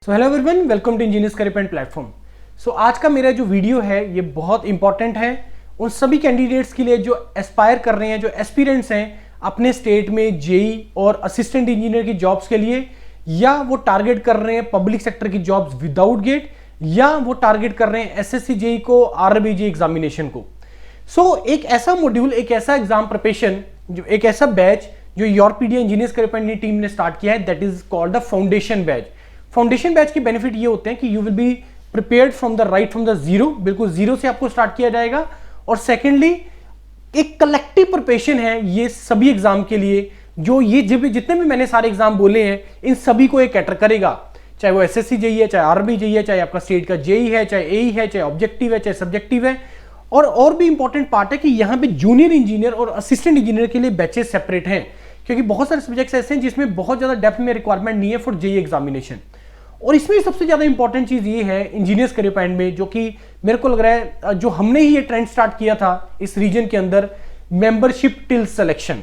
So hello everyone, welcome to engineers career point platform. So आज का मेरा जो वीडियो है ये बहुत इंपॉर्टेंट है उन सभी कैंडिडेट्स के लिए जो एस्पायर कर रहे हैं, जो एस्पिरेंट्स हैं अपने स्टेट में जेई और असिस्टेंट इंजीनियर की जॉब्स के लिए, या वो टारगेट कर रहे हैं पब्लिक सेक्टर की जॉब्स विदाउट गेट, या वो टारगेट कर रहे हैं एसएससी जेई को, आरआरबी जेई एग्जामिनेशन को। सो एक ऐसा मॉड्यूल, एक ऐसा एग्जाम प्रिपरेशन, जो एक ऐसा बैच जो योरपीडिया इंजीनियर्स करियर पॉइंट की टीम ने स्टार्ट किया है, that is called the foundation batch. Foundation batch के बेनिफिट ये होते हैं कि you will be prepared from the zero, बिल्कुल जीरो से आपको स्टार्ट किया जाएगा। और सेकेंडली एक कलेक्टिव प्रिपरेशन है ये सभी एग्जाम के लिए, जो ये जितने भी मैंने सारे एग्जाम बोले हैं इन सभी को एक कैटर करेगा, चाहे वो एसएससी जेई है, चाहे आरआरबी जेई है, चाहे आपका स्टेट का जेई है, चाहे एई है, चाहे ऑब्जेक्टिव है, चाहे सब्जेक्टिव है। और भी इंपॉर्टेंट पार्ट है कि यहाँ पे जूनियर इंजीनियर और असिस्टेंट इंजीनियर के लिए बैचेस सेपरेट हैं, क्योंकि बहुत सारे सब्जेक्ट्स ऐसे हैं जिसमें बहुत ज्यादा डेप्थ में रिक्वायरमेंट नहीं है फॉर जेई एग्जामिनेशन। और इसमें सबसे ज्यादा इंपॉर्टेंट चीज ये है इंजीनियर्स करियर पॉइंट में, जो कि मेरे को लग रहा है जो हमने ही ये ट्रेंड स्टार्ट किया था इस रीजन के अंदर, मेंबरशिप टिल सिलेक्शन।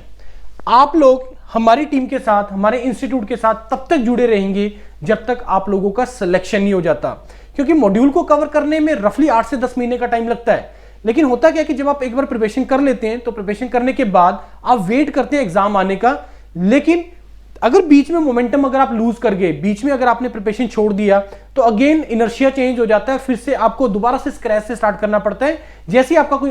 आप लोग हमारी टीम के साथ, हमारे इंस्टीट्यूट के साथ तब तक जुड़े रहेंगे जब तक आप लोगों का सिलेक्शन नहीं हो जाता, क्योंकि मॉड्यूल को कवर करने में रफली 8 से 10 महीने का टाइम लगता है। लेकिन होता क्या है कि जब आप एक बार प्रिपरेशन कर लेते हैं तो प्रिपरेशन करने के बाद आप वेट करते हैं एग्जाम आने का। लेकिन अगर बीच में मोमेंटम अगर आप लूज कर गए, बीच में अगर आपने प्रिपरेशन छोड़ दिया, तो अगेन इनर्शिया चेंज हो जाता है, फिर से आपको दोबारा से स्क्रैच से स्टार्ट करना पड़ता है, जैसे आपका कोई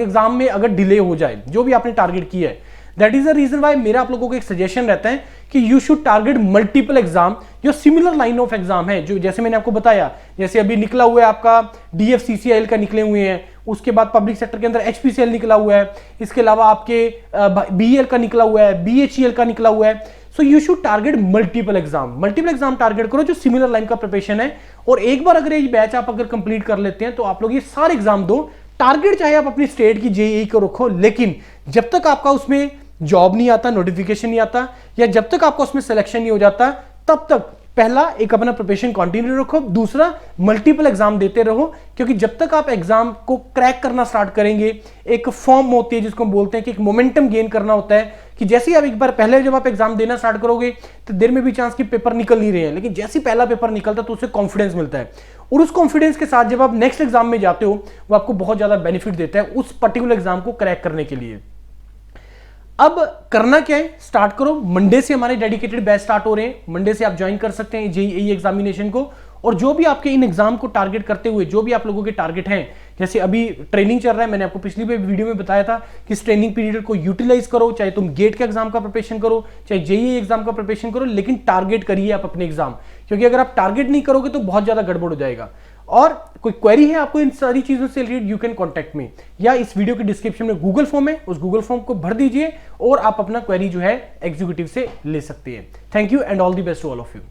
एग्जाम में अगर डिले हो जाए जो भी आपने टारगेट किया है। That is the reason why मेरा आप लोगों को एक सजेशन रहता है कि you should target multiple exam जो सिमिलर लाइन ऑफ एग्जाम है, जो जैसे मैंने आपको बताया, जैसे अभी निकला हुआ है आपका डीएफसीसीआईएल का निकले हुए हैं, उसके बाद पब्लिक सेक्टर के अंदर एचपीसीएल निकला हुआ है, इसके अलावा आपके बीएल का निकला हुआ है, बीएचईएल का निकला हुआ है। So you should target multiple exam target करो जो सिमिलर लाइन का प्रिपरेशन है। और एक बार अगर ये बैच आप अगर कंप्लीट कर लेते हैं तो आप लोग ये सारे एग्जाम दो। टारगेट चाहे आप अपनी स्टेट की जेईई को रखो, लेकिन जब तक आपका उसमें जॉब नहीं आता, नोटिफिकेशन नहीं आता, या जब तक आपका उसमें सिलेक्शन नहीं हो जाता, तब तक पहला एक अपना प्रिपरेशन कंटिन्यू रखो, दूसरा मल्टीपल एग्जाम देते रहो। क्योंकि जब तक आप एग्जाम को क्रैक करना स्टार्ट करेंगे, एक फॉर्म होती है जिसको बोलते हैं कि एक मोमेंटम गेन करना होता है, कि जैसे ही आप एक बार पहले जब आप एग्जाम देना स्टार्ट करोगे तो देर में भी चांस कि पेपर निकल नहीं रहे हैं, लेकिन जैसे ही पहला पेपर निकलता है तो उससे कॉन्फिडेंस मिलता है, और उस कॉन्फिडेंस के साथ जब आप नेक्स्ट एग्जाम में जाते हो वो आपको बहुत ज्यादा बेनिफिट देता है उस पर्टिकुलर एग्जाम को क्रैक करने के लिए। अब करना क्या है, स्टार्ट करो। मंडे से हमारे डेडिकेटेड बैच स्टार्ट हो रहे हैं, मंडे से आप ज्वाइन कर सकते हैं जेईई एग्जामिनेशन को। और जो भी आपके इन एग्जाम को टारगेट करते हुए जो भी आप लोगों के टारगेट हैं, जैसे अभी ट्रेनिंग चल रहा है, मैंने आपको पिछली वीडियो में बताया था कि इस ट्रेनिंग पीरियड को यूटिलाइज करो, चाहे तुम गेट के एग्जाम का प्रिपरेशन करो, चाहे जेईई एग्जाम का प्रिपरेशन करो, लेकिन टारगेट करिए आप अपने एग्जाम, क्योंकि अगर आप टारगेट नहीं करोगे तो बहुत ज्यादा गड़बड़ हो जाएगा। और कोई क्वेरी है आपको इन सारी चीजों से related, you can contact me, या इस वीडियो के डिस्क्रिप्शन में गूगल फॉर्म है, उस गूगल फॉर्म को भर दीजिए और आप अपना क्वेरी जो है एग्जीक्यूटिव से ले सकते हैं। Thank you and all the best to all of you.